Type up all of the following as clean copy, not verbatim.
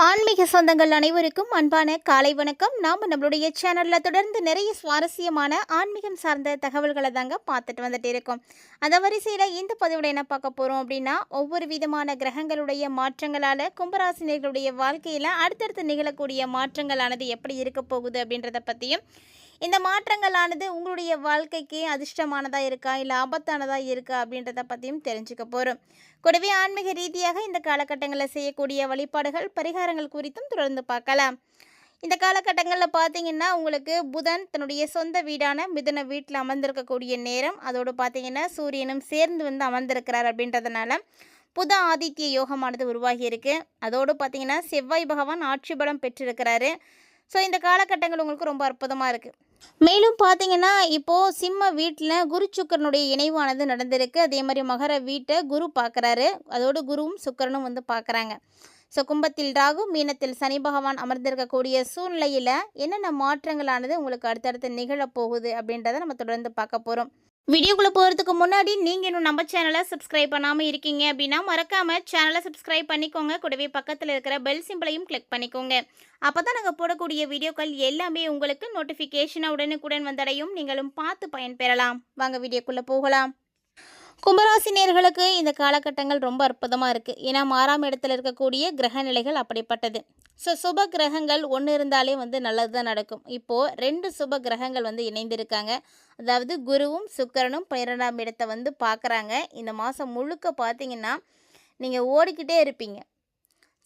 ஆன்மீக சொந்தங்கள் அனைவருக்கும் அன்பான காலை வணக்கம். நாம் நம்மளுடைய சேனலில் தொடர்ந்து நிறைய சுவாரஸ்யமான ஆன்மீகம் சார்ந்த தகவல்களை தாங்க பார்த்துட்டு வந்துட்டு இருக்கோம். அந்த வரிசையில் இந்த பதிவில் என்ன பார்க்க போகிறோம் அப்படின்னா, ஒவ்வொரு விதமான கிரகங்களுடைய மாற்றங்களால் கும்பராசினியர்களுடைய வாழ்க்கையில் அடுத்தடுத்து நிகழக்கூடிய மாற்றங்களானது எப்படி இருக்க போகுது அப்படின்றத பற்றியும், இந்த மாற்றங்களானது உங்களுடைய வாழ்க்கைக்கு அதிர்ஷ்டமானதாக இருக்கா இல்லை ஆபத்தானதாக இருக்கா அப்படின்றத பற்றியும் தெரிஞ்சுக்க போகிறோம். கூடவே ஆன்மீக ரீதியாக இந்த காலகட்டங்களில் செய்யக்கூடிய வழிபாடுகள் பரிகாரங்கள் குறித்தும் தொடர்ந்து பார்க்கலாம். இந்த காலகட்டங்களில் பார்த்தீங்கன்னா உங்களுக்கு புதன் தன்னுடைய சொந்த வீடான மிதுன வீட்டில் அமர்ந்திருக்கக்கூடிய நேரம், அதோடு பார்த்தீங்கன்னா சூரியனும் சேர்ந்து அமர்ந்திருக்கிறார் அப்படின்றதுனால புத ஆதித்ய யோகமானது உருவாகி இருக்கு. அதோடு பார்த்தீங்கன்னா செவ்வாய் பகவான் ஆட்சி பலம் பெற்றிருக்கிறாரு. ஸோ இந்த காலகட்டங்கள் உங்களுக்கு ரொம்ப அற்புதமாக இருக்குது. மேலும் பார்த்தீங்கன்னா இப்போது சிம்ம வீட்டில் குரு சுக்கரனுடைய இணைவானது நடந்திருக்கு. அதே மாதிரி மகர வீட்டை குரு பார்க்குறாரு. அதோடு குருவும் சுக்கரனும் பார்க்குறாங்க. ஸோ கும்பத்தில் ராகு, மீனத்தில் சனி பகவான் அமர்ந்திருக்கக்கூடிய சூழ்நிலையில் என்னென்ன மாற்றங்களானது உங்களுக்கு அடுத்தடுத்து நிகழப்போகுது அப்படின்றத நம்ம தொடர்ந்து பார்க்க போகிறோம். வீடியோக்குள்ளே போகிறதுக்கு முன்னாடி நீங்கள் இன்னும் நம்ம சேனலை சப்ஸ்கிரைப் பண்ணாமல் இருக்கீங்க அப்படின்னா மறக்காமல் சேனலை சப்ஸ்கிரைப் பண்ணிக்கோங்க. கூடவே பக்கத்தில் இருக்கிற பெல் சிம்பிளையும் கிளிக் பண்ணிக்கோங்க. அப்போ தான் நாங்கள் போடக்கூடிய வீடியோக்கள் எல்லாமே உங்களுக்கு நோட்டிஃபிகேஷனாக உடனுக்குடன் வந்தடையும். நீங்களும் பார்த்து பயன்பெறலாம். வாங்க வீடியோக்குள்ளே போகலாம். கும்பராசினியர்களுக்கு இந்த காலகட்டங்கள் ரொம்ப அற்புதமாக இருக்குது. ஏன்னா 6ஆம் இடத்துல இருக்கக்கூடிய கிரக நிலைகள் அப்படிப்பட்டது. ஸோ சுப கிரகங்கள் ஒன்று இருந்தாலே நல்லது தான் நடக்கும். இப்போது 2 சுப கிரகங்கள் இணைந்திருக்காங்க. அதாவது குருவும் சுக்கிரனும் 12ஆம் இடத்தை பார்க்குறாங்க. இந்த மாதம் முழுக்க பார்த்தீங்கன்னா நீங்கள் ஓடிக்கிட்டே இருப்பீங்க.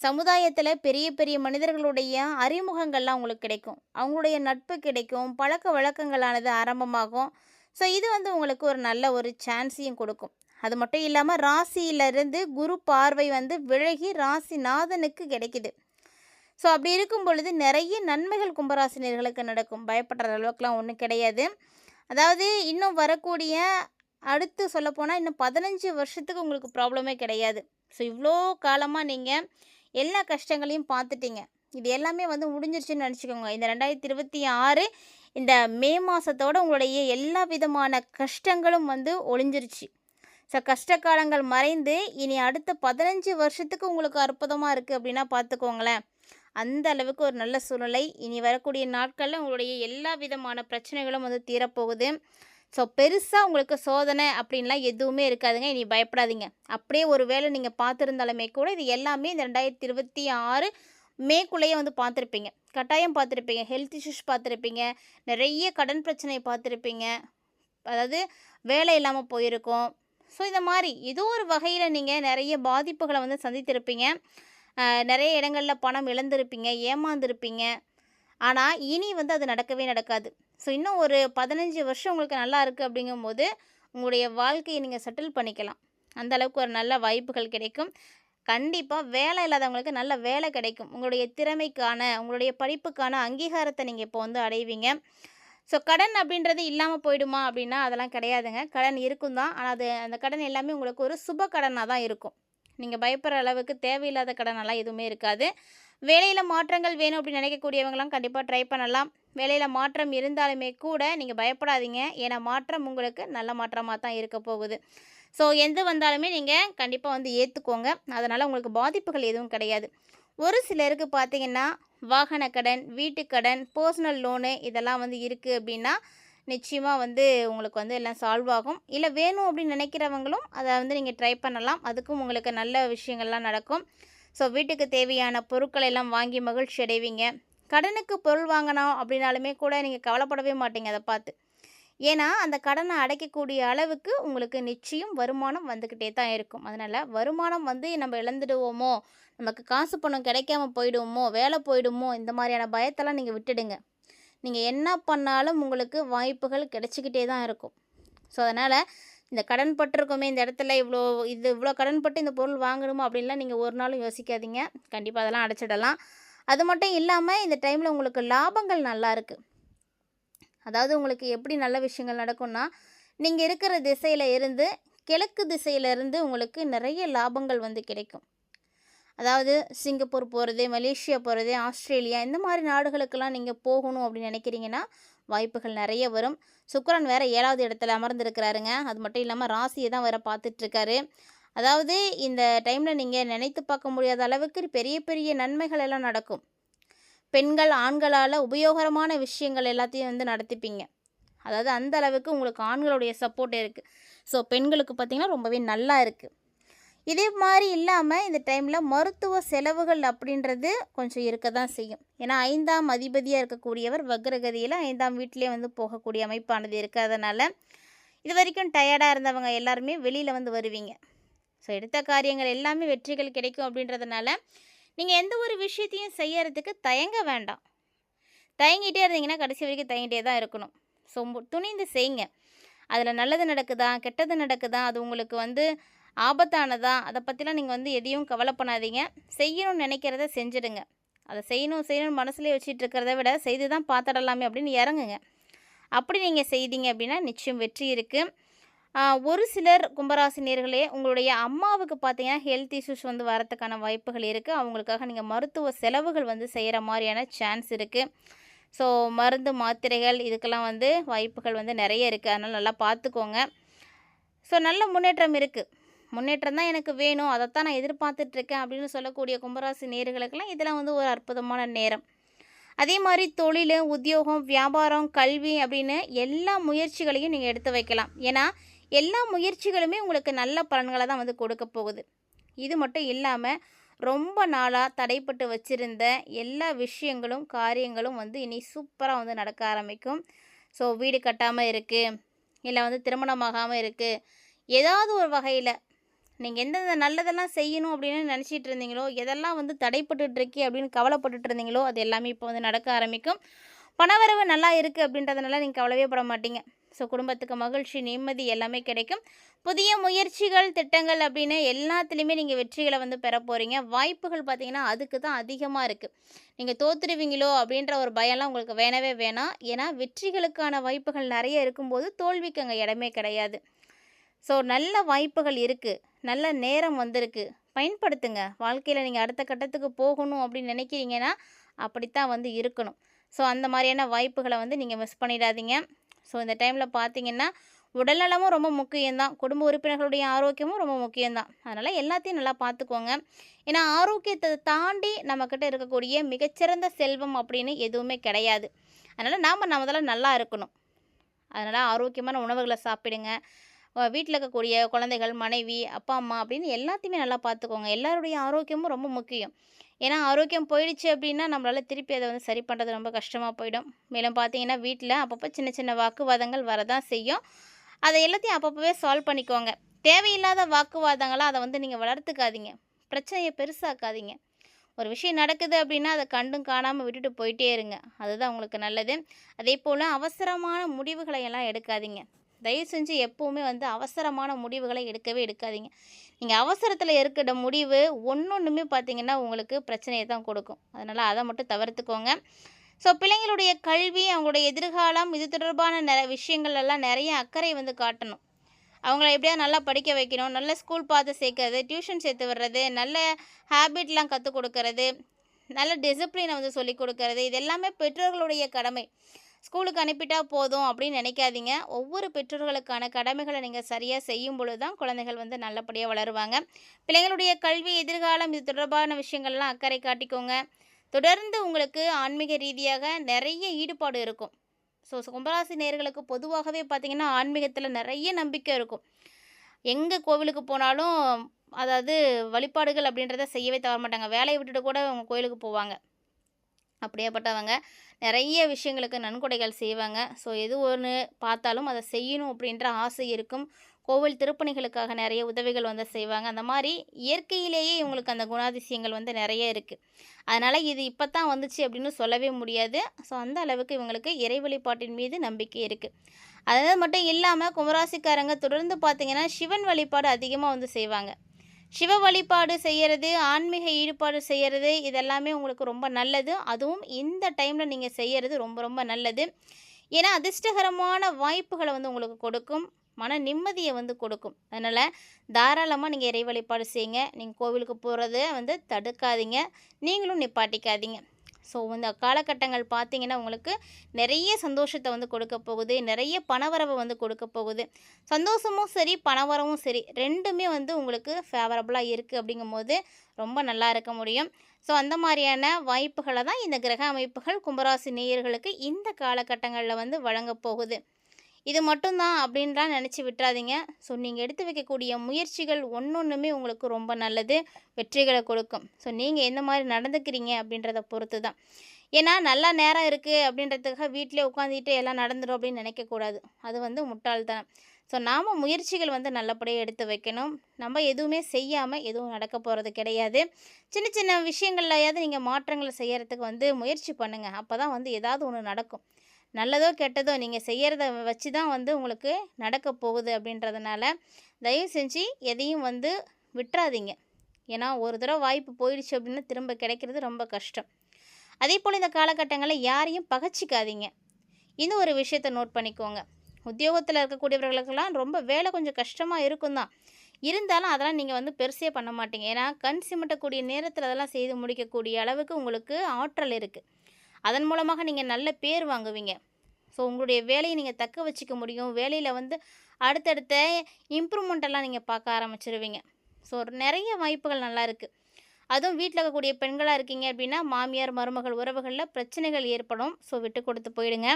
சமுதாயத்தில் பெரிய பெரிய மனிதர்களுடைய அறிமுகங்கள்லாம் உங்களுக்கு கிடைக்கும். அவங்களுடைய நட்பு கிடைக்கும். பழக்க வழக்கங்களானது ஆரம்பமாகும். ஸோ இது உங்களுக்கு ஒரு நல்ல ஒரு சான்ஸையும் கொடுக்கும். அது மட்டும் இல்லாமல் ராசியிலிருந்து குரு பார்வை விலகி ராசிநாதனுக்கு கிடைக்குது. ஸோ அப்படி இருக்கும் பொழுது நிறைய நன்மைகள் கும்பராசினியர்களுக்கு நடக்கும். பயப்படுற அளவுக்குலாம் ஒன்றும் கிடையாது. அதாவது இன்னும் வரக்கூடிய அடுத்து சொல்லப்போனால் இன்னும் 15 வருஷத்துக்கு உங்களுக்கு ப்ராப்ளமே கிடையாது. ஸோ இவ்வளோ காலமாக நீங்கள் எல்லா கஷ்டங்களையும் பார்த்துட்டீங்க. இது எல்லாமே முடிஞ்சிருச்சுன்னு நினச்சிக்கோங்க. இந்த 2026 இந்த மே மாதத்தோடு உங்களுடைய எல்லா விதமான கஷ்டங்களும் ஒழிஞ்சிருச்சு. ஸோ கஷ்ட காலங்கள் மறைந்து இனி அடுத்த 15 வருஷத்துக்கு உங்களுக்கு அற்புதமாக இருக்குது அப்படின்னா பார்த்துக்கோங்களேன். அந்த அளவுக்கு ஒரு நல்ல சூழ்நிலை. இனி வரக்கூடிய நாட்களில் உங்களுடைய எல்லா விதமான பிரச்சனைகளும் தீரப்போகுது. ஸோ பெருசாக உங்களுக்கு சோதனை அப்படின்லாம் எதுவுமே இருக்காதுங்க. இனி பயப்படாதீங்க. அப்படியே ஒரு வேளை நீங்கள் பார்த்துருந்தாலுமே கூட இது எல்லாமே இந்த 2026 மேக்குள்ளேயே பார்த்துருப்பீங்க. கட்டாயம் பார்த்துருப்பீங்க. ஹெல்த் இஷ்யூஸ் பார்த்துருப்பீங்க. நிறைய கடன் பிரச்சனை பார்த்துருப்பீங்க. அதாவது வேலை இல்லாமல் போயிருக்கும். ஸோ இந்த மாதிரி ஏதோ ஒரு வகையில் நீங்கள் நிறைய பாதிப்புகளை சந்தித்திருப்பீங்க. நிறைய இடங்களில் பணம் இழந்திருப்பீங்க, ஏமாந்துருப்பீங்க. ஆனால் இனி அது நடக்கவே நடக்காது. ஸோ இன்னும் ஒரு 15 வருஷம் உங்களுக்கு நல்லா இருக்குது அப்படிங்கும்போது உங்களுடைய வாழ்க்கையை நீங்கள் செட்டில் பண்ணிக்கலாம். அந்தளவுக்கு ஒரு நல்ல வாய்ப்புகள் கிடைக்கும். கண்டிப்பாக வேலை இல்லாதவங்களுக்கு நல்ல வேலை கிடைக்கும். உங்களுடைய திறமைக்கான உங்களுடைய படிப்புக்கான அங்கீகாரத்தை நீங்கள் இப்போ அடைவீங்க. ஸோ கடன் அப்படின்றது இல்லாமல் போயிடுமா அப்படின்னா அதெல்லாம் கிடையாதுங்க. கடன் இருக்கும் தான். ஆனால் அந்த கடன் எல்லாமே உங்களுக்கு ஒரு சுப கடனாக தான் இருக்கும். நீங்கள் பயப்படுற அளவுக்கு தேவையில்லாத கடனெல்லாம் எதுவுமே இருக்காது. வேலையில் மாற்றங்கள் வேணும் அப்படின்னு நினைக்கக்கூடியவங்களாம் கண்டிப்பாக ட்ரை பண்ணலாம். வேலையில் மாற்றம் இருந்தாலுமே கூட நீங்கள் பயப்படாதீங்க. ஏன்னா மாற்றம் உங்களுக்கு நல்ல மாற்றமாக தான் இருக்க போகுது. ஸோ எது வந்தாலுமே நீங்கள் கண்டிப்பாக ஏற்றுக்கோங்க. அதனால் உங்களுக்கு பாதிப்புகள் எதுவும் கிடையாது. ஒரு சிலருக்கு பார்த்தீங்கன்னா வாகன கடன், வீட்டுக்கடன், பர்சனல் லோனு இதெல்லாம் இருக்குது அப்படின்னா நிச்சயமாக உங்களுக்கு எல்லாம் சால்வ் ஆகும். இல்லை வேணும் அப்படின்னு நினைக்கிறவங்களும் அதை நீங்கள் ட்ரை பண்ணலாம். அதுக்கும் உங்களுக்கு நல்ல விஷயங்கள்லாம் நடக்கும். ஸோ வீட்டுக்கு தேவையான பொருட்களை எல்லாம் வாங்கி மகிழ்ச்சி அடைவீங்க. கடனுக்கு பொருள் வாங்கினோம் அப்படின்னாலுமே கூட நீங்கள் கவலைப்படவே மாட்டீங்க அதை பார்த்து. ஏன்னா அந்த கடனை அடைக்கக்கூடிய அளவுக்கு உங்களுக்கு நிச்சயம் வருமானம் வந்துக்கிட்டே தான் இருக்கும். அதனால் வருமானம் நம்ம இழந்துடுவோமோ, நமக்கு காசு பணம் கிடைக்காம போயிடுவோமோ, வேலை போயிடுமோ, இந்த மாதிரியான பயத்தெல்லாம் நீங்கள் விட்டுடுங்க. நீங்கள் என்ன பண்ணாலும் உங்களுக்கு வாய்ப்புகள் கிடைச்சிக்கிட்டே தான் இருக்கும். ஸோ அதனால் இந்த கடன் பட்டிருக்கோமே இந்த இடத்துல இவ்வளோ கடன் பட்டு இந்த பொருள் வாங்கணுமா அப்படின்லாம் நீங்கள் ஒரு நாளும் யோசிக்காதீங்க. கண்டிப்பாக அதெல்லாம் அடைச்சிடலாம். அது மட்டும் இல்லாமல் இந்த டைமில் உங்களுக்கு லாபங்கள் நல்லா இருக்குது. அதாவது உங்களுக்கு எப்படி நல்ல விஷயங்கள் நடக்கும்னா, நீங்கள் இருக்கிற திசையில் இருந்து கிழக்கு திசையிலேருந்து உங்களுக்கு நிறைய லாபங்கள் கிடைக்கும். அதாவது சிங்கப்பூர் போகிறது, மலேசியா போகிறது, ஆஸ்திரேலியா இந்த மாதிரி நாடுகளுக்கெல்லாம் நீங்கள் போகணும் அப்படின்னு நினைக்கிறீங்கன்னா வாய்ப்புகள் நிறைய வரும். சுக்கிரன் வேறு 7வது இடத்துல அமர்ந்திருக்கிறாருங்க. அது மட்டும் இல்லாமல் ராசியை தான் வேறு பார்த்துட்ருக்காரு. அதாவது இந்த டைமில் நீங்கள் நினைத்து பார்க்க முடியாத அளவுக்கு பெரிய பெரிய நன்மைகள் எல்லாம் நடக்கும். பெண்கள் ஆண்களால் உபயோகரமான விஷயங்கள் எல்லாத்தையும் வந்து நடத்திப்பீங்க. அதாவது அந்த அளவுக்கு உங்களுக்கு ஆண்களுடைய சப்போர்ட் இருக்குது. ஸோ பெண்களுக்கு பார்த்திங்கன்னா ரொம்பவே நல்லா இருக்குது. இதே மாதிரி இல்லாமல் இந்த டைமில் மருத்துவ செலவுகள் அப்படின்றது கொஞ்சம் இருக்க தான் செய்யும். ஏன்னா 5ஆம் அதிபதியாக இருக்கக்கூடியவர் வக்ரகதியில் 5ஆம் வீட்டிலே வந்து போகக்கூடிய அமைப்பானது இருக்குது. அதனால் இது வரைக்கும் டயர்டாக இருந்தவங்க எல்லாருமே வெளியில் வந்து வருவீங்க. ஸோ எடுத்த காரியங்கள் எல்லாமே வெற்றிகள் கிடைக்கும் அப்படின்றதுனால நீங்கள் எந்த ஒரு விஷயத்தையும் செய்யறதுக்கு தயங்க வேண்டாம். தயங்கிட்டே இருந்தீங்கன்னா கடைசி வரைக்கும் தயங்கிட்டே தான் இருக்கணும். ஸோ துணிந்து செய்யுங்க. அதில் நல்லது நடக்குதா கெட்டது நடக்குதா அது உங்களுக்கு வந்து ஆபத்தானதா அதை பற்றிலாம் நீங்கள் வந்து எதையும் கவலை பண்ணாதீங்க. செய்யணும்னு நினைக்கிறத செஞ்சுடுங்க. அதை செய்யணும்னு மனசுலேயே வச்சுட்டு இருக்கிறத விட செய்து தான் பார்த்துடலாமே அப்படின்னு இறங்குங்க. அப்படி நீங்கள் செய்தீங்க அப்படின்னா நிச்சயம் வெற்றி இருக்குது. ஒரு சிலர் கும்பராசி நேயர்களே உங்களுடைய அம்மாவுக்கு பார்த்தீங்கன்னா ஹெல்த் இஷ்யூஸ் வந்து வரத்துக்கான வாய்ப்புகள் இருக்குது. அவங்களுக்காக நீங்கள் மருத்துவ செலவுகள் வந்து செய்கிற மாதிரியான சான்ஸ் இருக்குது. ஸோ மருந்து மாத்திரைகள் இதுக்கெல்லாம் வந்து வாய்ப்புகள் வந்து நிறைய இருக்குது. அதனால் நல்லா பார்த்துக்கோங்க. ஸோ நல்ல முன்னேற்றம் இருக்குது. முன்னேற்றம் தான் எனக்கு வேணும், அதைத்தான் நான் எதிர்பார்த்துட்ருக்கேன் அப்படின்னு சொல்லக்கூடிய கும்பராசி நேயர்களுக்கெல்லாம் இதெல்லாம் வந்து ஒரு அற்புதமான நேரம். அதே மாதிரி தொழில், உத்தியோகம், வியாபாரம், கல்வி அப்படின்னு எல்லா முயற்சிகளையும் நீங்கள் எடுத்து வைக்கலாம். ஏன்னா எல்லா முயற்சிகளுமே உங்களுக்கு நல்ல பலன்களை தான் வந்து கொடுக்க போகுது. இது மட்டும் இல்லாமல் ரொம்ப நாளாக தடைப்பட்டு வச்சுருந்த எல்லா விஷயங்களும் காரியங்களும் வந்து இனி சூப்பராக வந்து நடக்க ஆரம்பிக்கும். ஸோ வீடு கட்டாமல் இருக்குது, இல்லை வந்து திருமணமாகாமல் இருக்குது, ஏதாவது ஒரு வகையில் நீங்கள் எந்தெந்த நல்லதெல்லாம் செய்யணும் அப்படின்னு நினச்சிட்டு இருந்தீங்களோ, எதெல்லாம் வந்து தடைப்பட்டுட்ருக்கே அப்படின்னு கவலைப்பட்டுட்டு இருந்தீங்களோ அது எல்லாமே இப்போ வந்து நடக்க ஆரம்பிக்கும். பணவரவு நல்லா இருக்குது அப்படின்றதுனால நீங்கள் கவலையே பட மாட்டீங்க. ஸோ குடும்பத்துக்கு மகிழ்ச்சி, நிம்மதி எல்லாமே கிடைக்கும். புதிய முயற்சிகள், திட்டங்கள் அப்படின்னு எல்லாத்துலேயுமே நீங்கள் வெற்றிகளை வந்து பெற போகிறீங்க. வாய்ப்புகள் பார்த்திங்கன்னா அதுக்கு தான் அதிகமாக இருக்குது. நீங்கள் தோற்றுருவீங்களோ அப்படின்ற ஒரு பயம்லாம் உங்களுக்கு வேணவே வேணாம். ஏன்னா வெற்றிகளுக்கான வாய்ப்புகள் நிறைய இருக்கும்போது தோல்விக்கு அங்கே இடமே கிடையாது. ஸோ நல்ல வாய்ப்புகள் இருக்குது, நல்ல நேரம் வந்திருக்கு, பயன்படுத்துங்க. வாழ்க்கையில் நீங்கள் அடுத்த கட்டத்துக்கு போகணும் அப்படின்னு நினைக்கிறீங்கன்னா அப்படித்தான் வந்து இருக்கணும். ஸோ அந்த மாதிரியான வாய்ப்புகளை வந்து நீங்கள் மிஸ் பண்ணிடாதீங்க. ஸோ இந்த டைமில் பார்த்தீங்கன்னா உடல்நலமும் ரொம்ப முக்கியம்தான், குடும்ப உறுப்பினர்களுடைய ஆரோக்கியமும் ரொம்ப முக்கியம்தான். அதனால் எல்லாத்தையும் நல்லா பார்த்துக்கோங்க. ஏன்னா ஆரோக்கியத்தை தாண்டி நம்மக்கிட்ட இருக்கக்கூடிய மிகச்சிறந்த செல்வம் அப்படின்னு எதுவுமே கிடையாது. அதனால் நாம் முதல்ல நல்லா இருக்கணும். அதனால் ஆரோக்கியமான உணவுகளை சாப்பிடுங்க. வீட்டில் இருக்கக்கூடிய குழந்தைகள், மனைவி, அப்பா, அம்மா அப்படின்னு எல்லாத்தையுமே நல்லா பார்த்துக்கோங்க. எல்லாருடைய ஆரோக்கியமும் ரொம்ப முக்கியம். ஏன்னா ஆரோக்கியம் போயிடுச்சு அப்படின்னா நம்மளால் திருப்பி அதை வந்து சரி பண்ணுறது ரொம்ப கஷ்டமாக போயிடும். மேலும் பார்த்தீங்கன்னா வீட்டில் அப்பப்போ சின்ன சின்ன வாக்குவாதங்கள் வரதான் செய்யும். அதை எல்லாத்தையும் அப்பப்போவே சால்வ் பண்ணிக்கோங்க. தேவையில்லாத வாக்குவாதங்களாக அதை வந்து நீங்கள் வளர்த்துக்காதீங்க, பிரச்சனையை பெருசாக்காதீங்க. ஒரு விஷயம் நடக்குது அப்படின்னா அதை கண்டும் காணாமல் விட்டுட்டு போயிட்டே இருங்க. அதுதான் உங்களுக்கு நல்லது. அதே போல் அவசரமான முடிவுகளை எல்லாம் எடுக்காதீங்க. தயவு செஞ்சு எப்போவுமே வந்து அவசரமான முடிவுகளை எடுக்கவே எடுக்காதீங்க. நீங்கள் அவசரத்தில் இருக்கிற முடிவு ஒன்றுமே பார்த்தீங்கன்னா உங்களுக்கு பிரச்சனையை தான் கொடுக்கும். அதனால் அதை மட்டும் தவிர்த்துக்கோங்க. ஸோ பிள்ளைங்களுடைய கல்வி, அவங்களுடைய எதிர்காலம், இது தொடர்பான விஷயங்கள் எல்லாம் நிறைய அக்கறை வந்து காட்டணும். அவங்கள எப்படியா நல்லா படிக்க வைக்கணும், நல்ல ஸ்கூல் பார்த்து சேர்க்கறது, டியூஷன் சேர்த்து விடுறது, நல்ல ஹேபிட்லாம் கற்றுக் கொடுக்கறது, நல்ல டிசிப்ளினை வந்து சொல்லிக் கொடுக்கறது, இது எல்லாமே பெற்றோர்களுடைய கடமை. ஸ்கூலுக்கு அனுப்பிட்டா போதும் அப்படின்னு நினைக்காதீங்க. ஒவ்வொரு பெற்றோர்களுக்கான கடமைகளை நீங்கள் சரியாக செய்யும் பொழுது தான் குழந்தைகள் வந்து நல்லபடியாக வளருவாங்க. பிள்ளைங்களுடைய கல்வி, எதிர்காலம் இது தொடர்பான விஷயங்கள்லாம் அக்கறை காட்டிக்கோங்க. தொடர்ந்து உங்களுக்கு ஆன்மீக ரீதியாக நிறைய ஈடுபாடு இருக்கும். ஸோ கும்பராசி நேயர்களுக்கு பொதுவாகவே பார்த்திங்கன்னா ஆன்மீகத்தில் நிறைய நம்பிக்கை இருக்கும். எங்கே கோவிலுக்கு போனாலும் அதாவது வழிபாடுகள் அப்படின்றத செய்யவே தவற மாட்டாங்க. வேலையை விட்டுட்டு கூட அவங்க கோயிலுக்கு போவாங்க. அப்படியேப்பட்டவங்க நிறைய விஷயங்களுக்கு நன்கொடைகள் செய்வாங்க. ஸோ எது ஒன்று பார்த்தாலும் அதை செய்யணும் அப்படின்ற ஆசை இருக்கும். கோவில் திருப்பணிகளுக்காக நிறைய உதவிகள் வந்து செய்வாங்க. அந்த மாதிரி இயற்கையிலேயே இவங்களுக்கு அந்த குணாதிசயங்கள் வந்து நிறைய இருக்குது. அதனால் இது இப்போ தான் வந்துச்சு அப்படின்னு சொல்லவே முடியாது. ஸோ அந்த அளவுக்கு இவங்களுக்கு இறை வழிபாட்டின் மீது நம்பிக்கை இருக்குது. அது மட்டும் இல்லாமல் கும்பராசிக்காரங்க தொடர்ந்து பார்த்திங்கன்னா சிவன் வழிபாடு அதிகமாக வந்து செய்வாங்க. சிவ வழிபாடு செய்கிறது, ஆன்மீக ஈடுபாடு செய்கிறது, இதெல்லாமே உங்களுக்கு ரொம்ப நல்லது. அதுவும் இந்த டைமில் நீங்கள் செய்கிறது ரொம்ப ரொம்ப நல்லது. ஏன்னா அதிர்ஷ்டகரமான வாய்ப்புகளை வந்து உங்களுக்கு கொடுக்கும், மன நிம்மதியை வந்து கொடுக்கும். அதனால் தாராளமாக நீங்கள் இறை வழிபாடு செய்யுங்க. நீங்கள் கோவிலுக்கு போகிறத வந்து தடுக்காதீங்க, நீங்களும் நிப்பாட்டிக்காதீங்க. ஸோ இந்த காலகட்டங்கள் பார்த்தீங்கன்னா உங்களுக்கு நிறைய சந்தோஷத்தை வந்து கொடுக்க போகுது, நிறைய பணவரவை வந்து கொடுக்க போகுது. சந்தோஷமும் சரி, பணவரவும் சரி 2மே வந்து உங்களுக்கு ஃபேவரபுளாக இருக்குது அப்படிங்கும்போது ரொம்ப நல்லா இருக்க முடியும். ஸோ அந்த மாதிரியான வாய்ப்புகளை தான் இந்த கிரக அமைப்புகள் கும்பராசி நேயர்களுக்கு இந்த காலகட்டங்களில் வந்து வழங்க போகுது. இது மட்டும் தான் அப்படின்லாம் நினச்சி விட்டுறாதீங்க. ஸோ நீங்கள் எடுத்து வைக்கக்கூடிய முயற்சிகள் ஒன்னொன்றுமே உங்களுக்கு ரொம்ப நல்லது, வெற்றிகளை கொடுக்கும். ஸோ நீங்கள் எந்த மாதிரி நடந்துக்கிறீங்க அப்படின்றத பொறுத்து தான். ஏன்னா நல்லா நேரம் இருக்குது அப்படின்றதுக்காக வீட்டிலே உட்காந்துட்டு எல்லாம் நடந்துடும் அப்படின்னு நினைக்கக்கூடாது. அது வந்து முட்டாள்தனம். ஸோ நாம் முயற்சிகள் வந்து நல்லபடியாக எடுத்து வைக்கணும். நம்ம எதுவுமே செய்யாமல் எதுவும் நடக்க போகிறது கிடையாது. சின்ன சின்ன விஷயங்கள்லையாவது நீங்கள் மாற்றங்களை செய்யறதுக்கு வந்து முயற்சி பண்ணுங்கள். அப்போ தான் வந்து ஏதாவது ஒன்று நடக்கும். நல்லதோ கெட்டதோ நீங்கள் செய்கிறத வச்சு தான் வந்து உங்களுக்கு நடக்க போகுது அப்படின்றதுனால தயவு செஞ்சு எதையும் வந்து விட்டுறாதீங்க. ஏன்னா ஒரு தடவை வாய்ப்பு போயிடுச்சு அப்படின்னா திரும்ப கிடைக்கிறது ரொம்ப கஷ்டம். அதே போல் இந்த காலகட்டங்களில் யாரையும் பகச்சிக்காதீங்க. இந்த ஒரு விஷயத்தை நோட் பண்ணிக்கோங்க. உத்தியோகத்தில் இருக்கக்கூடியவர்களுக்கெல்லாம் ரொம்ப வேலை கொஞ்சம் கஷ்டமாக இருக்கும் தான். இருந்தாலும் அதெல்லாம் நீங்கள் வந்து பெருசே பண்ண மாட்டீங்க. ஏன்னா கண் சிமிட்டக்கூடிய நேரத்தில் அதெல்லாம் செய்து முடிக்கக்கூடிய அளவுக்கு உங்களுக்கு ஆற்றல் இருக்குது. அதன் மூலமாக நீங்கள் நல்ல பேர் வாங்குவீங்க. ஸோ உங்களுடைய வேலையை நீங்கள் தக்க வச்சுக்க முடியும். வேலையில் வந்து அடுத்தடுத்த இம்ப்ரூவ்மெண்ட்டெல்லாம் நீங்கள் பார்க்க ஆரம்பிச்சிருவீங்க. ஸோ நிறைய வாய்ப்புகள் நல்லா இருக்குது. அதுவும் வீட்டில் இருக்கக்கூடிய பெண்களாக இருக்கீங்க அப்படின்னா மாமியார் மருமகள் உறவுகளில் பிரச்சனைகள் ஏற்படும். ஸோ விட்டு கொடுத்து போயிடுங்க.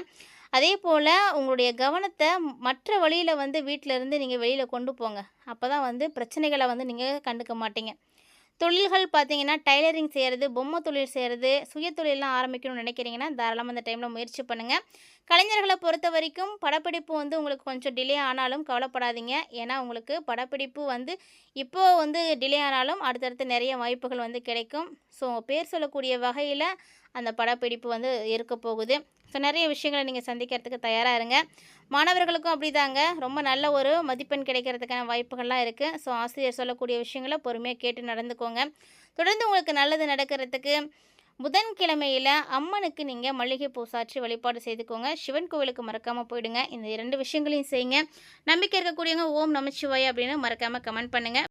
அதே போல் உங்களுடைய கவனத்தை மற்ற வழியில் வந்து வீட்டிலேருந்து நீங்கள் வெளியில் கொண்டு போங்க. அப்போ தான் வந்து பிரச்சனைகளை வந்து நீங்கள் கண்டுக்க மாட்டீங்க. தொழில்கள் பார்த்தீங்கன்னா டைலரிங் செய்கிறது, பொம்மை தொழில் செய்கிறது, சுய தொழிலெலாம் ஆரம்பிக்கணும்னு நினைக்கிறீங்கன்னா தாராளமாக இந்த டைமில் முயற்சி பண்ணுங்கள். கலைஞர்களை பொறுத்த வரைக்கும் படப்பிடிப்பு வந்து உங்களுக்கு கொஞ்சம் டிலே ஆனாலும் கவலைப்படாதீங்க. ஏன்னா உங்களுக்கு படப்பிடிப்பு வந்து இப்போது வந்து டிலே ஆனாலும் அடுத்தடுத்து நிறைய வாய்ப்புகள் வந்து கிடைக்கும். ஸோ பேர் சொல்லக்கூடிய வகையில் அந்த படப்பிடிப்பு வந்து இருக்க போகுது. ஸோ நிறைய விஷயங்களை நீங்கள் சந்திக்கிறதுக்கு தயாராக இருங்க. மாணவர்களுக்கும் அப்படி தாங்க, ரொம்ப நல்ல ஒரு மதிப்பெண் கிடைக்கிறதுக்கான வாய்ப்புகள்லாம் இருக்குது. ஸோ ஆசிரியர் சொல்லக்கூடிய விஷயங்களை பொறுமையாக கேட்டு நடந்துக்கோங்க. தொடர்ந்து உங்களுக்கு நல்லது நடக்கிறதுக்கு புதன்கிழமையில் அம்மனுக்கு நீங்கள் மல்லிகைப்பூ சாற்றி வழிபாடு செய்துக்கோங்க. சிவன் கோவிலுக்கு மறக்காமல் போயிடுங்க. இந்த 2 விஷயங்களையும் செய்யுங்க. நம்பிக்கை இருக்கக்கூடியவங்க ஓம் நமச்சிவாய அப்படின்னு மறக்காமல் கமெண்ட் பண்ணுங்கள்.